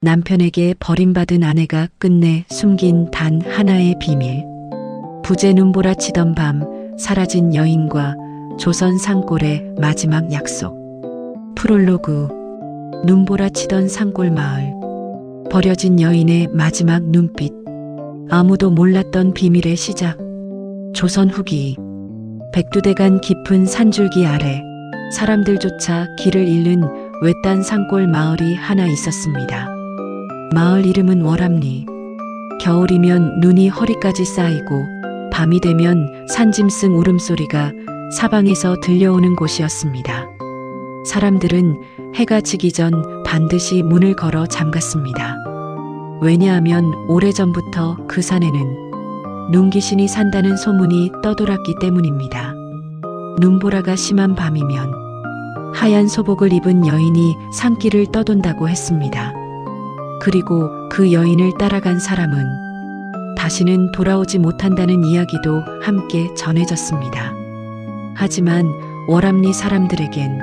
남편에게 버림받은 아내가 끝내 숨긴 단 하나의 비밀. 부재 눈보라치던 밤, 사라진 여인과 조선 산골의 마지막 약속. 프롤로그. 눈보라치던 산골 마을. 버려진 여인의 마지막 눈빛. 아무도 몰랐던 비밀의 시작. 조선 후기. 백두대간 깊은 산줄기 아래 사람들조차 길을 잃는 외딴 산골 마을이 하나 있었습니다. 마을 이름은 월암리. 겨울이면 눈이 허리까지 쌓이고 밤이 되면 산짐승 울음소리가 사방에서 들려오는 곳이었습니다. 사람들은 해가 지기 전 반드시 문을 걸어 잠갔습니다. 왜냐하면 오래전부터 그 산에는 눈귀신이 산다는 소문이 떠돌았기 때문입니다. 눈보라가 심한 밤이면 하얀 소복을 입은 여인이 산길을 떠돈다고 했습니다. 그리고 그 여인을 따라간 사람은 다시는 돌아오지 못한다는 이야기도 함께 전해졌습니다. 하지만 월암리 사람들에겐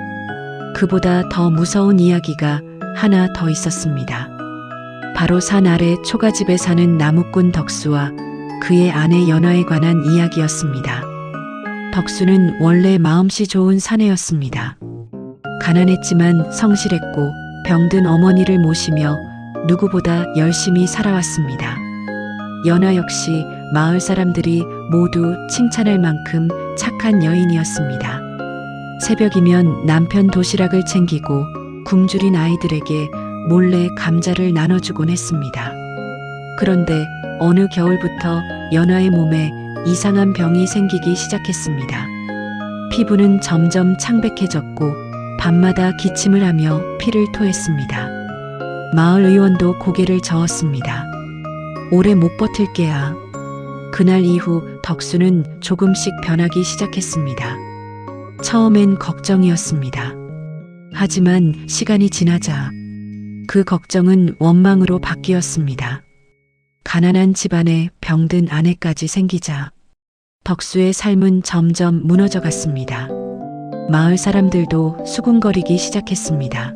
그보다 더 무서운 이야기가 하나 더 있었습니다. 바로 산 아래 초가집에 사는 나무꾼 덕수와 그의 아내 연화에 관한 이야기였습니다. 덕수는 원래 마음씨 좋은 사내였습니다. 가난했지만 성실했고 병든 어머니를 모시며 누구보다 열심히 살아왔습니다. 연화 역시 마을 사람들이 모두 칭찬할 만큼 착한 여인이었습니다. 새벽이면 남편 도시락을 챙기고 굶주린 아이들에게 몰래 감자를 나눠주곤 했습니다. 그런데 어느 겨울부터 연화의 몸에 이상한 병이 생기기 시작했습니다. 피부는 점점 창백해졌고 밤마다 기침을 하며 피를 토했습니다. 마을 의원도 고개를 저었습니다. 오래 못 버틸게야. 그날 이후 덕수는 조금씩 변하기 시작했습니다. 처음엔 걱정이었습니다. 하지만 시간이 지나자 그 걱정은 원망으로 바뀌었습니다. 가난한 집안에 병든 아내까지 생기자 덕수의 삶은 점점 무너져 갔습니다. 마을 사람들도 수군거리기 시작했습니다.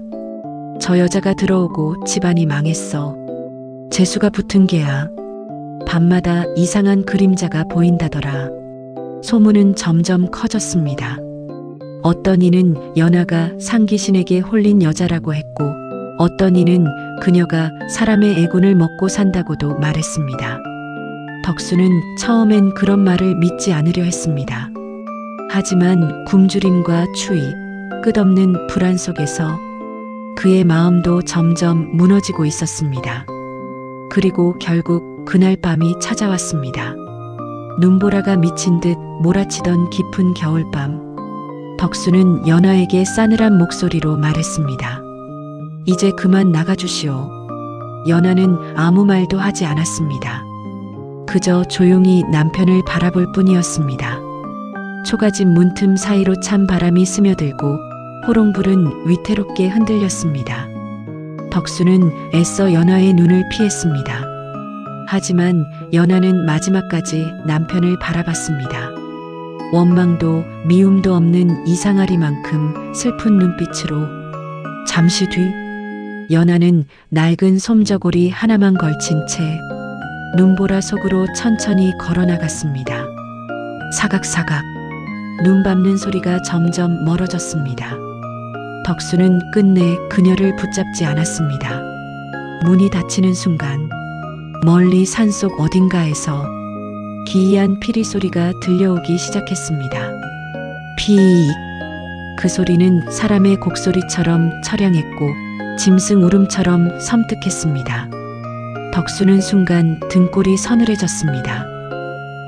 저 여자가 들어오고 집안이 망했어. 재수가 붙은 게야. 밤마다 이상한 그림자가 보인다더라. 소문은 점점 커졌습니다. 어떤 이는 연하가 상귀신에게 홀린 여자라고 했고 어떤 이는 그녀가 사람의 애군을 먹고 산다고도 말했습니다. 덕수는 처음엔 그런 말을 믿지 않으려 했습니다. 하지만 굶주림과 추위, 끝없는 불안 속에서 그의 마음도 점점 무너지고 있었습니다. 그리고 결국 그날 밤이 찾아왔습니다. 눈보라가 미친 듯 몰아치던 깊은 겨울밤. 덕수는 연하에게 싸늘한 목소리로 말했습니다. 이제 그만 나가주시오. 연하는 아무 말도 하지 않았습니다. 그저 조용히 남편을 바라볼 뿐이었습니다. 초가집 문틈 사이로 찬 바람이 스며들고 호롱불은 위태롭게 흔들렸습니다. 덕수는 애써 연하의 눈을 피했습니다. 하지만 연하는 마지막까지 남편을 바라봤습니다. 원망도 미움도 없는 이상하리만큼 슬픈 눈빛으로. 잠시 뒤 연하는 낡은 솜저고리 하나만 걸친 채 눈보라 속으로 천천히 걸어나갔습니다. 사각사각 눈 밟는 소리가 점점 멀어졌습니다. 덕수는 끝내 그녀를 붙잡지 않았습니다. 문이 닫히는 순간 멀리 산속 어딘가에서 기이한 피리 소리가 들려오기 시작했습니다. 피익. 그 소리는 사람의 곡소리처럼 처량했고 짐승 울음처럼 섬뜩했습니다. 덕수는 순간 등골이 서늘해졌습니다.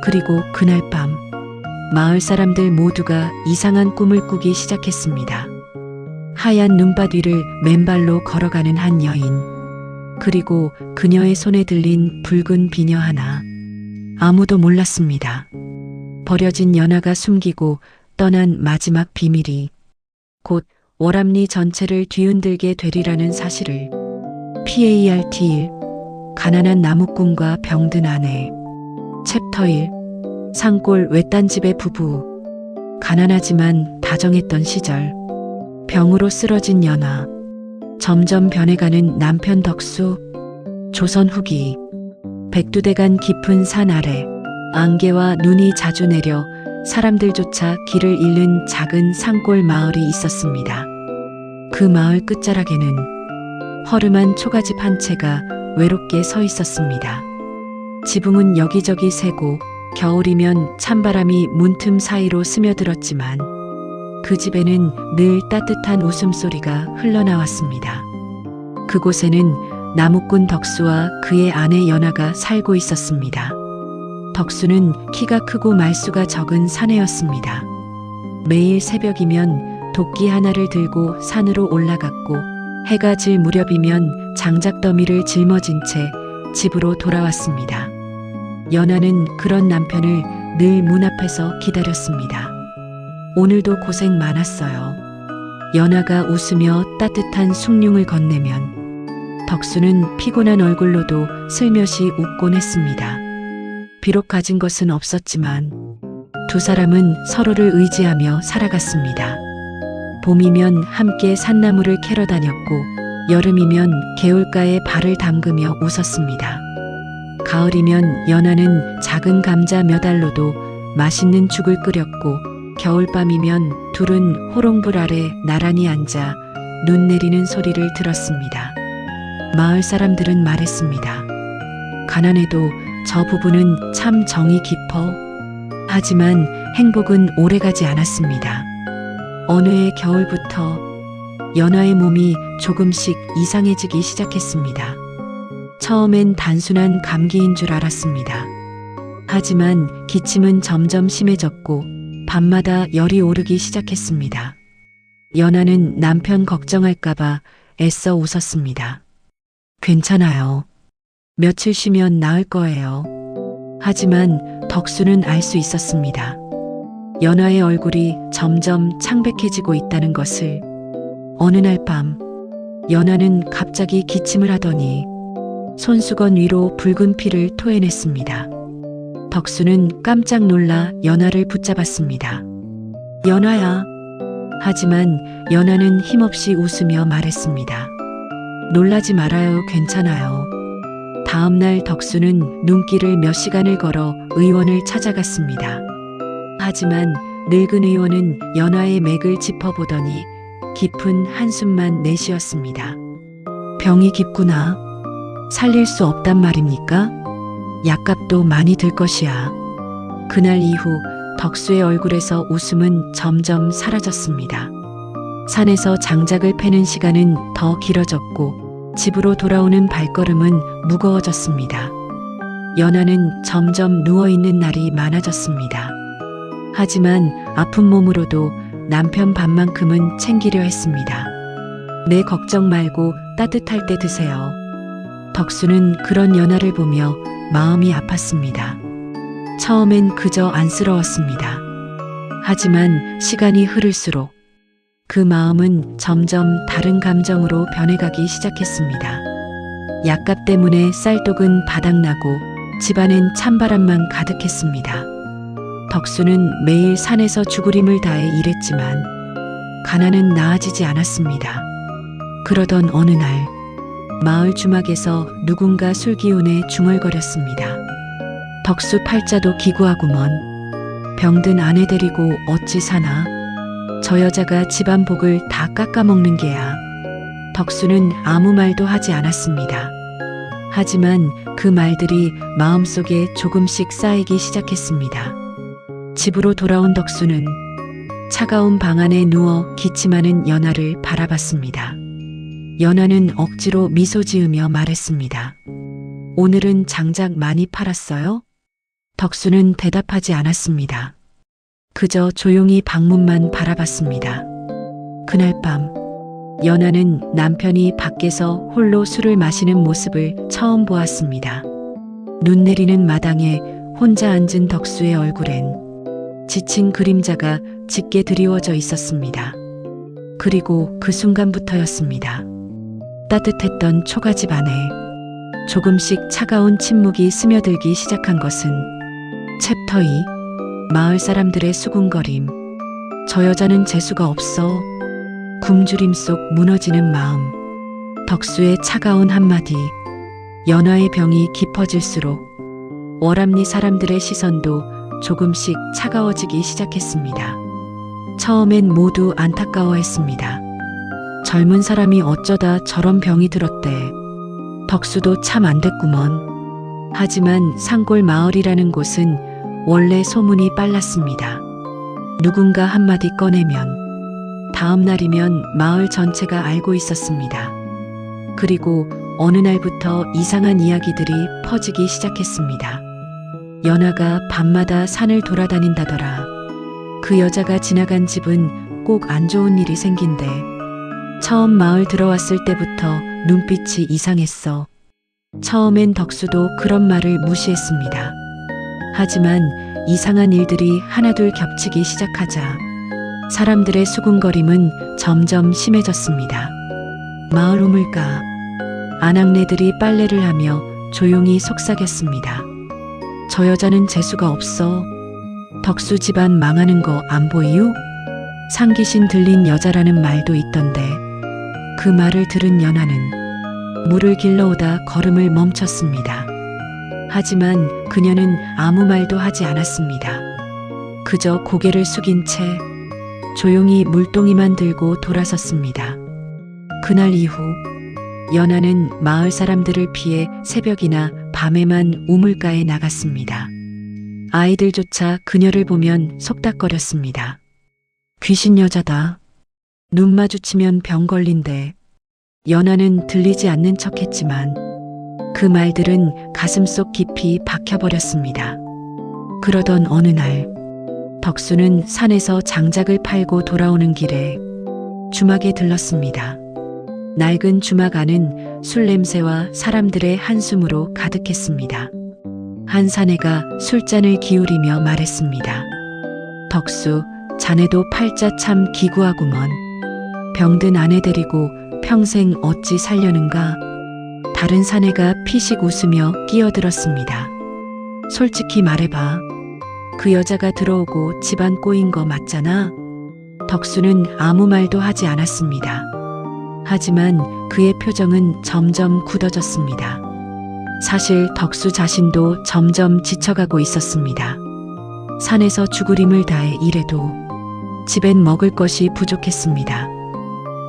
그리고 그날 밤 마을 사람들 모두가 이상한 꿈을 꾸기 시작했습니다. 하얀 눈밭 위를 맨발로 걸어가는 한 여인, 그리고 그녀의 손에 들린 붉은 비녀 하나. 아무도 몰랐습니다. 버려진 연하가 숨기고 떠난 마지막 비밀이 곧 월암리 전체를 뒤흔들게 되리라는 사실을. PART 1. 가난한 나무꾼과 병든 아내. 챕터 1. 산골 외딴 집의 부부. 가난하지만 다정했던 시절. 병으로 쓰러진 연하. 점점 변해가는 남편 덕수. 조선 후기. 백두대간 깊은 산 아래 안개와 눈이 자주 내려 사람들조차 길을 잃는 작은 산골 마을이 있었습니다. 그 마을 끝자락에는 허름한 초가집 한 채가 외롭게 서 있었습니다. 지붕은 여기저기 새고 겨울이면 찬바람이 문틈 사이로 스며들었지만 그 집에는 늘 따뜻한 웃음소리가 흘러나왔습니다. 그곳에는 나무꾼 덕수와 그의 아내 연아가 살고 있었습니다. 덕수는 키가 크고 말수가 적은 사내였습니다. 매일 새벽이면 도끼 하나를 들고 산으로 올라갔고 해가 질 무렵이면 장작더미를 짊어진 채 집으로 돌아왔습니다. 연아는 그런 남편을 늘 문 앞에서 기다렸습니다. 오늘도 고생 많았어요. 연아가 웃으며 따뜻한 숭늉을 건네면 덕수는 피곤한 얼굴로도 슬며시 웃곤 했습니다. 비록 가진 것은 없었지만 두 사람은 서로를 의지하며 살아갔습니다. 봄이면 함께 산나무를 캐러 다녔고 여름이면 개울가에 발을 담그며 웃었습니다. 가을이면 연아는 작은 감자 몇 알로도 맛있는 죽을 끓였고 겨울밤이면 둘은 호롱불 아래 나란히 앉아 눈 내리는 소리를 들었습니다. 마을 사람들은 말했습니다. 가난해도 저 부부는 참 정이 깊어. 하지만 행복은 오래가지 않았습니다. 어느 해 겨울부터 연아의 몸이 조금씩 이상해지기 시작했습니다. 처음엔 단순한 감기인 줄 알았습니다. 하지만 기침은 점점 심해졌고 밤마다 열이 오르기 시작했습니다. 연아는 남편 걱정할까봐 애써 웃었습니다. 괜찮아요. 며칠 쉬면 나을 거예요. 하지만 덕수는 알 수 있었습니다. 연아의 얼굴이 점점 창백해지고 있다는 것을. 어느 날 밤 연아는 갑자기 기침을 하더니 손수건 위로 붉은 피를 토해냈습니다. 덕수는 깜짝 놀라 연아를 붙잡았습니다. 연아야. 하지만 연아는 힘없이 웃으며 말했습니다. 놀라지 말아요. 괜찮아요. 다음 날 덕수는 눈길을 몇 시간을 걸어 의원을 찾아갔습니다. 하지만 늙은 의원은 연아의 맥을 짚어보더니 깊은 한숨만 내쉬었습니다. 병이 깊구나. 살릴 수 없단 말입니까? 약값도 많이 들 것이야. 그날 이후 덕수의 얼굴에서 웃음은 점점 사라졌습니다. 산에서 장작을 패는 시간은 더 길어졌고 집으로 돌아오는 발걸음은 무거워졌습니다. 연아는 점점 누워있는 날이 많아졌습니다. 하지만 아픈 몸으로도 남편 밥만큼은 챙기려 했습니다. 내 걱정 말고 따뜻할 때 드세요. 덕수는 그런 연아를 보며 마음이 아팠습니다. 처음엔 그저 안쓰러웠습니다. 하지만 시간이 흐를수록 그 마음은 점점 다른 감정으로 변해가기 시작했습니다. 약값 때문에 쌀독은 바닥나고 집안엔 찬바람만 가득했습니다. 덕수는 매일 산에서 죽으림을 다해 일했지만 가난은 나아지지 않았습니다. 그러던 어느 날 마을 주막에서 누군가 술 기운에 중얼거렸습니다. 덕수 팔자도 기구하구먼. 병든 아내 데리고 어찌 사나. 저 여자가 집안 복을 다 깎아먹는 게야. 덕수는 아무 말도 하지 않았습니다. 하지만 그 말들이 마음속에 조금씩 쌓이기 시작했습니다. 집으로 돌아온 덕수는 차가운 방 안에 누워 기침하는 연아를 바라봤습니다. 연아는 억지로 미소 지으며 말했습니다. 오늘은 장작 많이 팔았어요? 덕수는 대답하지 않았습니다. 그저 조용히 방문만 바라봤습니다. 그날 밤 연아는 남편이 밖에서 홀로 술을 마시는 모습을 처음 보았습니다. 눈 내리는 마당에 혼자 앉은 덕수의 얼굴엔 지친 그림자가 짙게 드리워져 있었습니다. 그리고 그 순간부터였습니다. 따뜻했던 초가집 안에 조금씩 차가운 침묵이 스며들기 시작한 것은 챕터 2 마을 사람들의 수군거림. 저 여자는 재수가 없어. 굶주림 속 무너지는 마음. 덕수의 차가운 한마디, 연화의 병이 깊어질수록 월암리 사람들의 시선도 조금씩 차가워지기 시작했습니다. 처음엔 모두 안타까워했습니다. 젊은 사람이 어쩌다 저런 병이 들었대. 덕수도 참 안 됐구먼. 하지만 산골 마을이라는 곳은 원래 소문이 빨랐습니다. 누군가 한마디 꺼내면 다음 날이면 마을 전체가 알고 있었습니다. 그리고 어느 날부터 이상한 이야기들이 퍼지기 시작했습니다. 연화가 밤마다 산을 돌아다닌다더라. 그 여자가 지나간 집은 꼭 안 좋은 일이 생긴대. 처음 마을 들어왔을 때부터 눈빛이 이상했어. 처음엔 덕수도 그런 말을 무시했습니다. 하지만 이상한 일들이 하나둘 겹치기 시작하자 사람들의 수군거림은 점점 심해졌습니다. 마을 우물가, 아낙네들이 빨래를 하며 조용히 속삭였습니다. 저 여자는 재수가 없어. 덕수 집안 망하는 거 안 보이유? 상귀신 들린 여자라는 말도 있던데. 그 말을 들은 연화는 물을 길러오다 걸음을 멈췄습니다. 하지만 그녀는 아무 말도 하지 않았습니다. 그저 고개를 숙인 채 조용히 물동이만 들고 돌아섰습니다. 그날 이후 연화는 마을 사람들을 피해 새벽이나 밤에만 우물가에 나갔습니다. 아이들조차 그녀를 보면 속닥거렸습니다. 귀신 여자다. 눈 마주치면 병 걸린대. 연화는 들리지 않는 척했지만 그 말들은 가슴속 깊이 박혀버렸습니다. 그러던 어느 날 덕수는 산에서 장작을 팔고 돌아오는 길에 주막에 들렀습니다. 낡은 주막 안은 술 냄새와 사람들의 한숨으로 가득했습니다. 한 사내가 술잔을 기울이며 말했습니다. 덕수, 자네도 팔자 참 기구하구먼. 병든 아내 데리고 평생 어찌 살려는가? 다른 사내가 피식 웃으며 끼어들었습니다. 솔직히 말해봐. 그 여자가 들어오고 집안 꼬인 거 맞잖아? 덕수는 아무 말도 하지 않았습니다. 하지만 그의 표정은 점점 굳어졌습니다. 사실 덕수 자신도 점점 지쳐가고 있었습니다. 산에서 죽으림을 다해 일해도 집엔 먹을 것이 부족했습니다.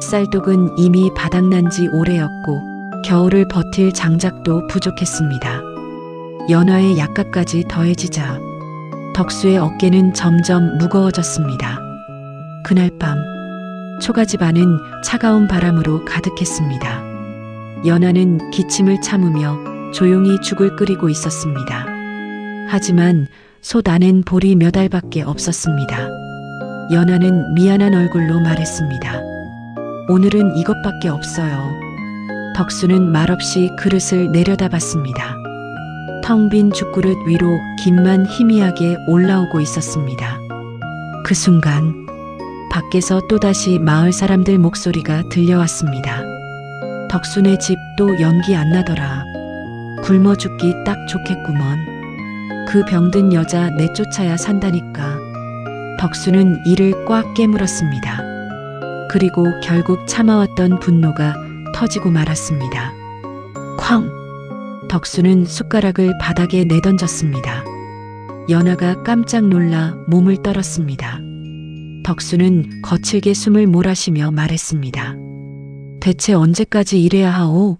쌀독은 이미 바닥난 지 오래였고 겨울을 버틸 장작도 부족했습니다. 연화의 약값까지 더해지자 덕수의 어깨는 점점 무거워졌습니다. 그날 밤 초가집 안은 차가운 바람으로 가득했습니다. 연화는 기침을 참으며 조용히 죽을 끓이고 있었습니다. 하지만 솥 안엔 볼이 몇 알밖에 없었습니다. 연화는 미안한 얼굴로 말했습니다. 오늘은 이것밖에 없어요. 덕수는 말없이 그릇을 내려다봤습니다. 텅 빈 죽그릇 위로 김만 희미하게 올라오고 있었습니다. 그 순간 밖에서 또다시 마을 사람들 목소리가 들려왔습니다. 덕수네 집 또 연기 안 나더라. 굶어 죽기 딱 좋겠구먼. 그 병든 여자 내쫓아야 산다니까. 덕수는 이를 꽉 깨물었습니다. 그리고 결국 참아왔던 분노가 터지고 말았습니다. 쾅! 덕수는 숟가락을 바닥에 내던졌습니다. 연화가 깜짝 놀라 몸을 떨었습니다. 덕수는 거칠게 숨을 몰아쉬며 말했습니다. 대체 언제까지 이래야 하오?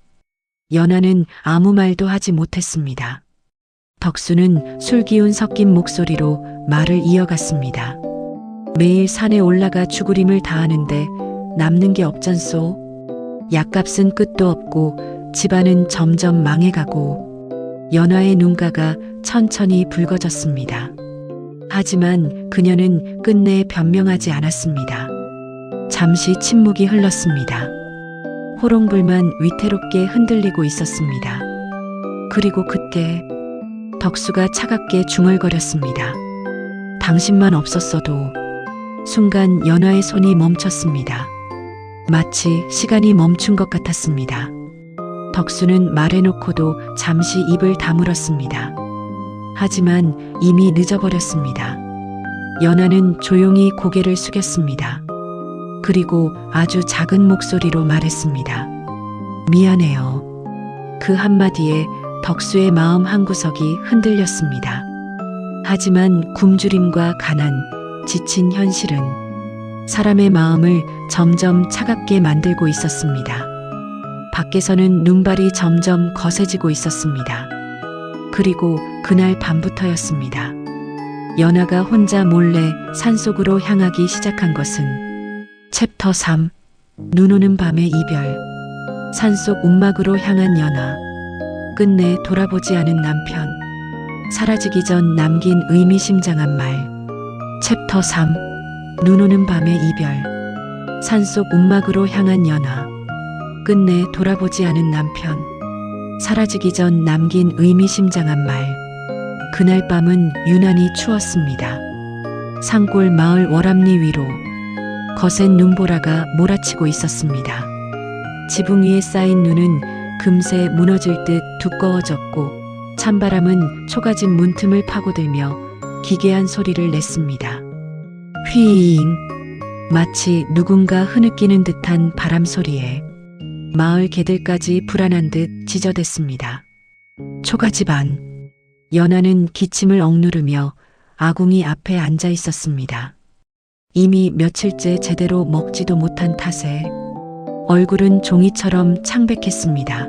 연화는 아무 말도 하지 못했습니다. 덕수는 술기운 섞인 목소리로 말을 이어갔습니다. 매일 산에 올라가 죽으림을 다하는데 남는 게 없잖소. 약값은 끝도 없고 집안은 점점 망해가고. 연화의 눈가가 천천히 붉어졌습니다. 하지만 그녀는 끝내 변명하지 않았습니다. 잠시 침묵이 흘렀습니다. 호롱불만 위태롭게 흔들리고 있었습니다. 그리고 그때 덕수가 차갑게 중얼거렸습니다. 당신만 없었어도. 순간 연화의 손이 멈췄습니다. 마치 시간이 멈춘 것 같았습니다. 덕수는 말해놓고도 잠시 입을 다물었습니다. 하지만 이미 늦어버렸습니다. 연화는 조용히 고개를 숙였습니다. 그리고 아주 작은 목소리로 말했습니다. 미안해요. 그 한마디에 덕수의 마음 한구석이 흔들렸습니다. 하지만 굶주림과 가난, 지친 현실은 사람의 마음을 점점 차갑게 만들고 있었습니다. 밖에서는 눈발이 점점 거세지고 있었습니다. 그리고 그날 밤부터였습니다. 연아가 혼자 몰래 산속으로 향하기 시작한 것은 챕터 3 눈 오는 밤의 이별. 산속 움막으로 향한 연아. 끝내 돌아보지 않은 남편. 사라지기 전 남긴 의미심장한 말. 챕터 3 눈 오는 밤의 이별. 산속 움막으로 향한 연아. 끝내 돌아보지 않은 남편. 사라지기 전 남긴 의미심장한 말. 그날 밤은 유난히 추웠습니다. 산골 마을 월암리 위로 거센 눈보라가 몰아치고 있었습니다. 지붕 위에 쌓인 눈은 금세 무너질 듯 두꺼워졌고 찬바람은 초가집 문틈을 파고들며 기괴한 소리를 냈습니다. 휘잉. 마치 누군가 흐느끼는 듯한 바람 소리에 마을 개들까지 불안한 듯 지저댔습니다. 초가집 안. 연아는 기침을 억누르며 아궁이 앞에 앉아 있었습니다. 이미 며칠째 제대로 먹지도 못한 탓에 얼굴은 종이처럼 창백했습니다.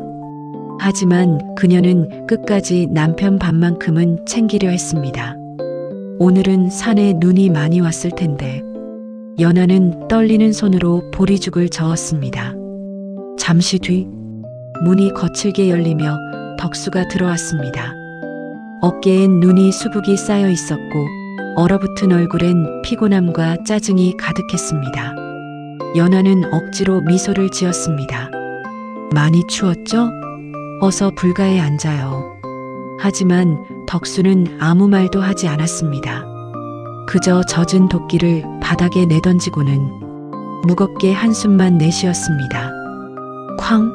하지만 그녀는 끝까지 남편 밥만큼은 챙기려 했습니다. 오늘은 산에 눈이 많이 왔을 텐데. 연아는 떨리는 손으로 보리죽을 저었습니다. 잠시 뒤 문이 거칠게 열리며 덕수가 들어왔습니다. 어깨엔 눈이 수북이 쌓여 있었고 얼어붙은 얼굴엔 피곤함과 짜증이 가득했습니다. 연아는 억지로 미소를 지었습니다. 많이 추웠죠? 어서 불가에 앉아요. 하지만 덕수는 아무 말도 하지 않았습니다. 그저 젖은 도끼를 바닥에 내던지고는 무겁게 한숨만 내쉬었습니다. 쾅!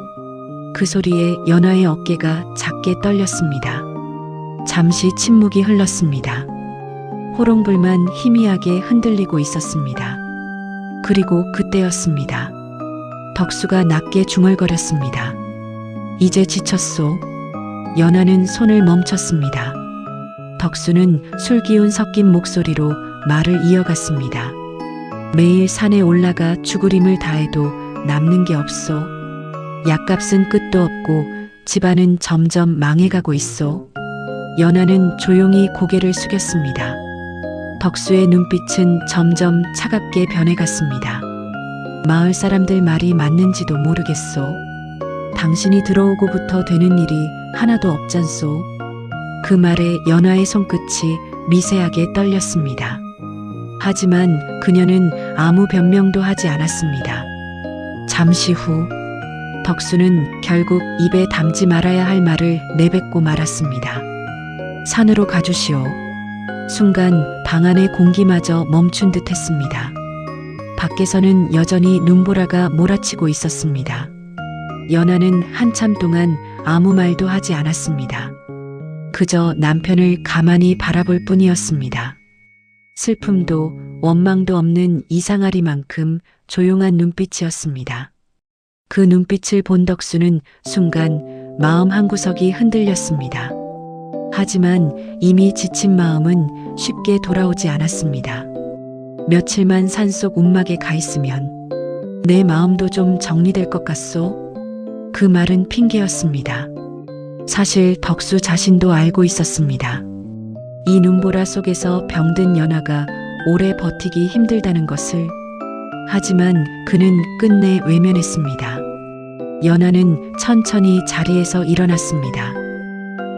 그 소리에 연아의 어깨가 작게 떨렸습니다. 잠시 침묵이 흘렀습니다. 호롱불만 희미하게 흔들리고 있었습니다. 그리고 그때였습니다. 덕수가 낮게 중얼거렸습니다. 이제 지쳤소. 연아는 손을 멈췄습니다. 덕수는 술기운 섞인 목소리로 말을 이어갔습니다. 매일 산에 올라가 죽으림을 다해도 남는 게 없소. 약값은 끝도 없고 집안은 점점 망해가고 있소. 연아는 조용히 고개를 숙였습니다. 덕수의 눈빛은 점점 차갑게 변해갔습니다. 마을 사람들 말이 맞는지도 모르겠소. 당신이 들어오고부터 되는 일이 하나도 없잖소. 그 말에 연아의 손끝이 미세하게 떨렸습니다. 하지만 그녀는 아무 변명도 하지 않았습니다. 잠시 후 덕수는 결국 입에 담지 말아야 할 말을 내뱉고 말았습니다. 산으로 가주시오. 순간 방 안의 공기마저 멈춘 듯 했습니다. 밖에서는 여전히 눈보라가 몰아치고 있었습니다. 연아는 한참 동안 아무 말도 하지 않았습니다. 그저 남편을 가만히 바라볼 뿐이었습니다. 슬픔도 원망도 없는 이상하리만큼 조용한 눈빛이었습니다. 그 눈빛을 본 덕수는 순간 마음 한구석이 흔들렸습니다. 하지만 이미 지친 마음은 쉽게 돌아오지 않았습니다. 며칠만 산속 움막에 가 있으면 내 마음도 좀 정리될 것 같소? 그 말은 핑계였습니다. 사실 덕수 자신도 알고 있었습니다. 이 눈보라 속에서 병든 연아가 오래 버티기 힘들다는 것을. 하지만 그는 끝내 외면했습니다. 연아는 천천히 자리에서 일어났습니다.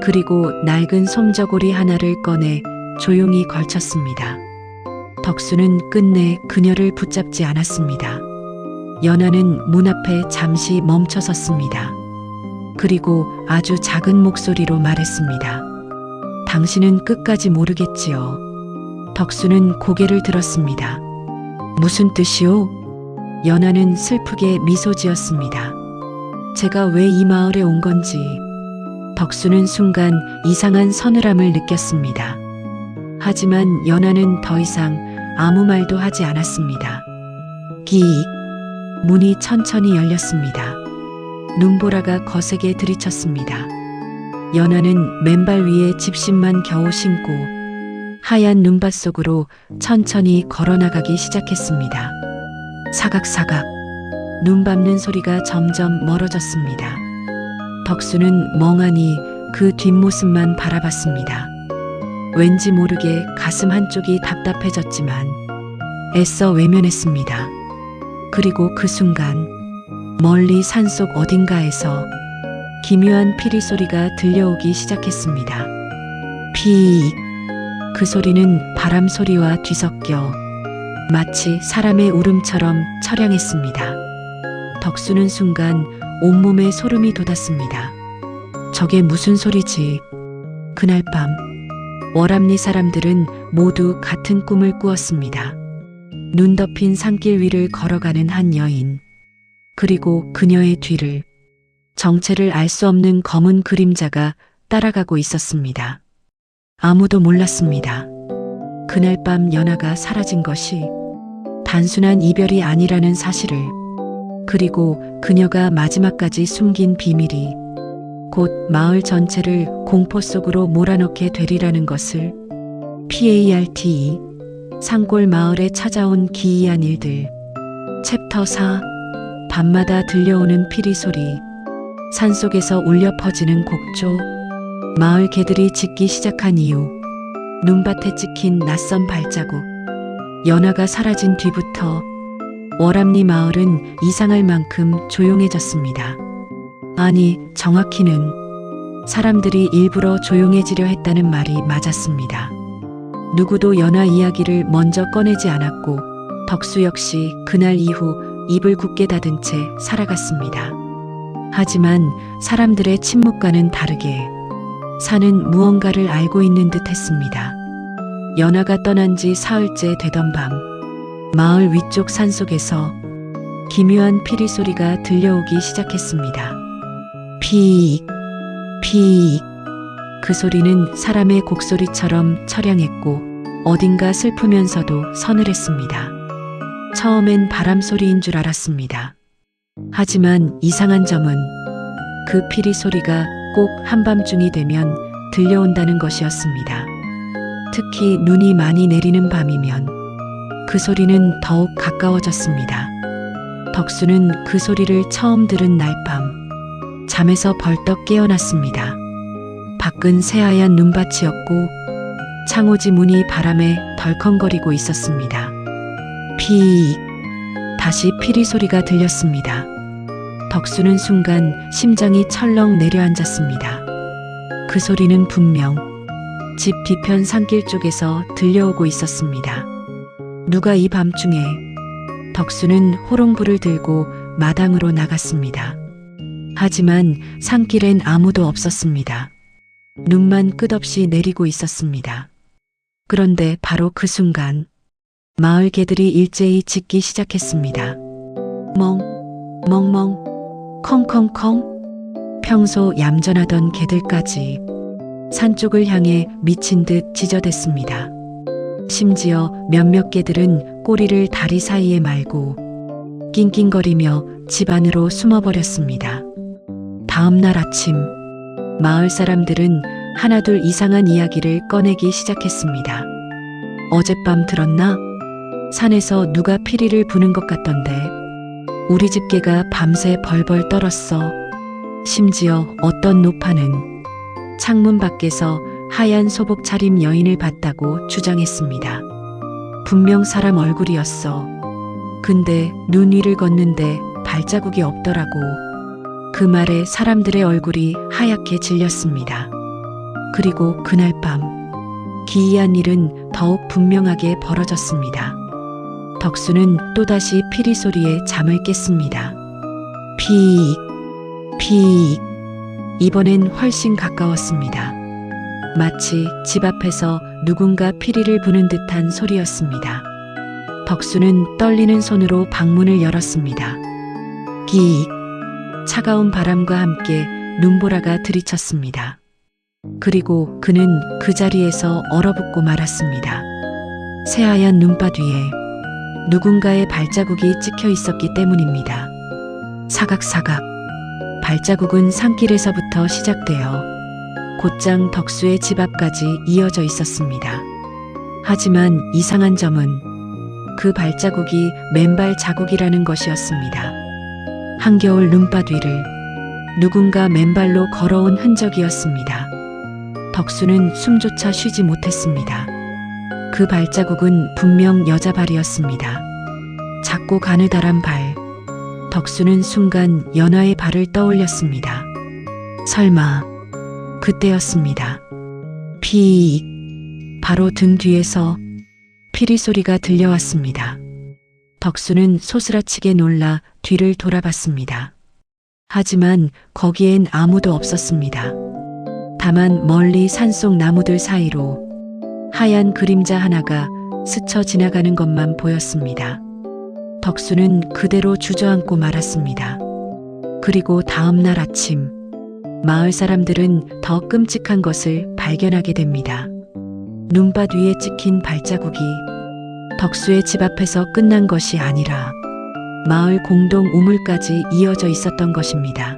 그리고 낡은 솜저고리 하나를 꺼내 조용히 걸쳤습니다. 덕수는 끝내 그녀를 붙잡지 않았습니다. 연아는 문 앞에 잠시 멈춰 섰습니다. 그리고 아주 작은 목소리로 말했습니다. 당신은 끝까지 모르겠지요. 덕수는 고개를 들었습니다. 무슨 뜻이오? 연아는 슬프게 미소 지었습니다. 제가 왜 이 마을에 온 건지. 덕수는 순간 이상한 서늘함을 느꼈습니다. 하지만 연아는 더 이상 아무 말도 하지 않았습니다. 기익. 문이 천천히 열렸습니다. 눈보라가 거세게 들이쳤습니다. 연하는 맨발 위에 집신만 겨우 신고 하얀 눈밭 속으로 천천히 걸어나가기 시작했습니다. 사각사각 눈 밟는 소리가 점점 멀어졌습니다. 덕수는 멍하니 그 뒷모습만 바라봤습니다. 왠지 모르게 가슴 한쪽이 답답해졌지만 애써 외면했습니다. 그리고 그 순간 멀리 산속 어딘가에서 기묘한 피리 소리가 들려오기 시작했습니다. 피익. 그 소리는 바람 소리와 뒤섞여 마치 사람의 울음처럼 처량했습니다. 덕수는 순간 온몸에 소름이 돋았습니다. 저게 무슨 소리지? 그날 밤 월암리 사람들은 모두 같은 꿈을 꾸었습니다. 눈 덮인 산길 위를 걸어가는 한 여인, 그리고 그녀의 뒤를 정체를 알 수 없는 검은 그림자가 따라가고 있었습니다. 아무도 몰랐습니다. 그날 밤 연하가 사라진 것이 단순한 이별이 아니라는 사실을, 그리고 그녀가 마지막까지 숨긴 비밀이 곧 마을 전체를 공포 속으로 몰아넣게 되리라는 것을. PARTE 산골 마을에 찾아온 기이한 일들. 챕터 4. 밤마다 들려오는 피리 소리. 산속에서 울려 퍼지는 곡조. 마을 개들이 짖기 시작한 이유. 눈밭에 찍힌 낯선 발자국. 연하가 사라진 뒤부터 월암리 마을은 이상할 만큼 조용해졌습니다. 아니, 정확히는 사람들이 일부러 조용해지려 했다는 말이 맞았습니다. 누구도 연하 이야기를 먼저 꺼내지 않았고 덕수 역시 그날 이후 입을 굳게 닫은 채 살아갔습니다. 하지만 사람들의 침묵과는 다르게 산은 무언가를 알고 있는 듯 했습니다. 연하가 떠난 지 사흘째 되던 밤, 마을 위쪽 산속에서 기묘한 피리 소리가 들려오기 시작했습니다. 피익, 피익. 그 소리는 사람의 곡소리처럼 처량했고 어딘가 슬프면서도 서늘했습니다. 처음엔 바람 소리인 줄 알았습니다. 하지만 이상한 점은 그 피리 소리가 꼭 한밤중이 되면 들려온다는 것이었습니다. 특히 눈이 많이 내리는 밤이면 그 소리는 더욱 가까워졌습니다. 덕수는 그 소리를 처음 들은 날 밤 잠에서 벌떡 깨어났습니다. 밖은 새하얀 눈밭이었고 창호지 문이 바람에 덜컹거리고 있었습니다. 피익. 다시 피리 소리가 들렸습니다. 덕수는 순간 심장이 철렁 내려앉았습니다. 그 소리는 분명 집 뒤편 산길 쪽에서 들려오고 있었습니다. 누가 이 밤중에. 덕수는 호롱불을 들고 마당으로 나갔습니다. 하지만 산길엔 아무도 없었습니다. 눈만 끝없이 내리고 있었습니다. 그런데 바로 그 순간 마을 개들이 일제히 짖기 시작했습니다. 멍, 멍멍, 컹컹컹. 평소 얌전하던 개들까지 산 쪽을 향해 미친 듯 짖어댔습니다. 심지어 몇몇 개들은 꼬리를 다리 사이에 말고 낑낑거리며 집 안으로 숨어버렸습니다. 다음 날 아침, 마을 사람들은 하나둘 이상한 이야기를 꺼내기 시작했습니다. 어젯밤 들었나? 산에서 누가 피리를 부는 것 같던데. 우리 집 개가 밤새 벌벌 떨었어. 심지어 어떤 노파는 창문 밖에서 하얀 소복 차림 여인을 봤다고 주장했습니다. 분명 사람 얼굴이었어. 근데 눈 위를 걷는데 발자국이 없더라고. 그 말에 사람들의 얼굴이 하얗게 질렸습니다. 그리고 그날 밤 기이한 일은 더욱 분명하게 벌어졌습니다. 덕수는 또다시 피리 소리에 잠을 깼습니다. 피익, 피익. 이번엔 훨씬 가까웠습니다. 마치 집 앞에서 누군가 피리를 부는 듯한 소리였습니다. 덕수는 떨리는 손으로 방문을 열었습니다. 기익. 차가운 바람과 함께 눈보라가 들이쳤습니다. 그리고 그는 그 자리에서 얼어붙고 말았습니다. 새하얀 눈밭 위에 누군가의 발자국이 찍혀 있었기 때문입니다. 사각사각. 발자국은 산길에서부터 시작되어 곧장 덕수의 집 앞까지 이어져 있었습니다. 하지만 이상한 점은 그 발자국이 맨발 자국이라는 것이었습니다. 한겨울 눈밭 위를 누군가 맨발로 걸어온 흔적이었습니다. 덕수는 숨조차 쉬지 못했습니다. 그 발자국은 분명 여자 발이었습니다. 작고 가느다란 발. 덕수는 순간 연하의 발을 떠올렸습니다. 설마 그때였습니다. 피익. 바로 등 뒤에서 피리 소리가 들려왔습니다. 덕수는 소스라치게 놀라 뒤를 돌아봤습니다. 하지만 거기엔 아무도 없었습니다. 다만 멀리 산속 나무들 사이로 하얀 그림자 하나가 스쳐 지나가는 것만 보였습니다. 덕수는 그대로 주저앉고 말았습니다. 그리고 다음 날 아침, 마을 사람들은 더 끔찍한 것을 발견하게 됩니다. 눈밭 위에 찍힌 발자국이 덕수의 집 앞에서 끝난 것이 아니라 마을 공동 우물까지 이어져 있었던 것입니다.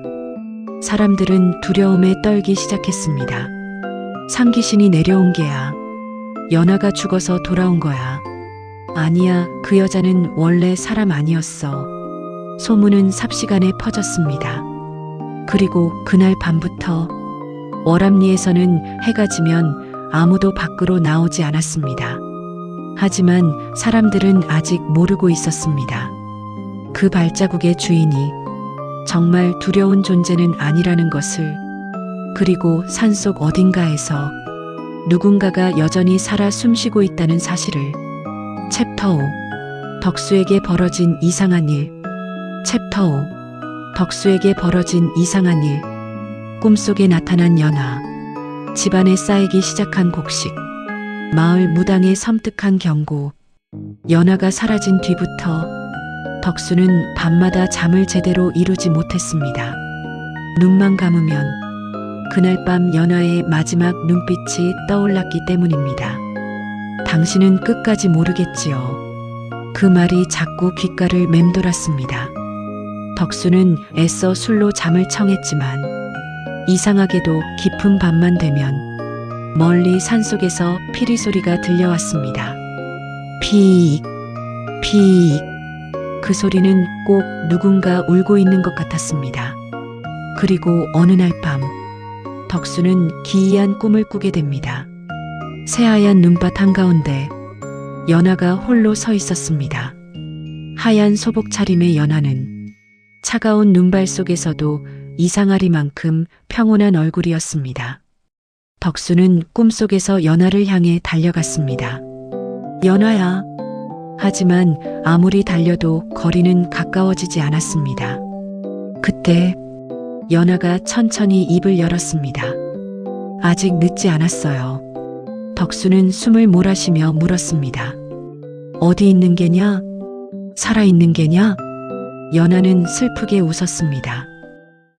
사람들은 두려움에 떨기 시작했습니다. 상귀신이 내려온 게야. 연하가 죽어서 돌아온 거야. 아니야, 그 여자는 원래 사람 아니었어. 소문은 삽시간에 퍼졌습니다. 그리고 그날 밤부터 월암리에서는 해가 지면 아무도 밖으로 나오지 않았습니다. 하지만 사람들은 아직 모르고 있었습니다. 그 발자국의 주인이 정말 두려운 존재는 아니라는 것을, 그리고 산속 어딘가에서 누군가가 여전히 살아 숨쉬고 있다는 사실을. 챕터 5. 덕수에게 벌어진 이상한 일. 챕터 5. 덕수에게 벌어진 이상한 일. 꿈속에 나타난 연하. 집안에 쌓이기 시작한 곡식. 마을 무당의 섬뜩한 경고. 연하가 사라진 뒤부터 덕수는 밤마다 잠을 제대로 이루지 못했습니다. 눈만 감으면 그날 밤 연하의 마지막 눈빛이 떠올랐기 때문입니다. 당신은 끝까지 모르겠지요. 그 말이 자꾸 귓가를 맴돌았습니다. 덕수는 애써 술로 잠을 청했지만 이상하게도 깊은 밤만 되면 멀리 산속에서 피리 소리가 들려왔습니다. 피익, 피익. 그 소리는 꼭 누군가 울고 있는 것 같았습니다. 그리고 어느 날 밤, 덕수는 기이한 꿈을 꾸게 됩니다. 새하얀 눈밭 한가운데 연하가 홀로 서 있었습니다. 하얀 소복 차림의 연하는 차가운 눈발 속에서도 이상하리만큼 평온한 얼굴이었습니다. 덕수는 꿈속에서 연하를 향해 달려갔습니다. 연하야. 하지만 아무리 달려도 거리는 가까워지지 않았습니다. 그때 연하가 천천히 입을 열었습니다. 아직 늦지 않았어요. 덕수는 숨을 몰아쉬며 물었습니다. 어디 있는 게냐? 살아있는 게냐? 연하는 슬프게 웃었습니다.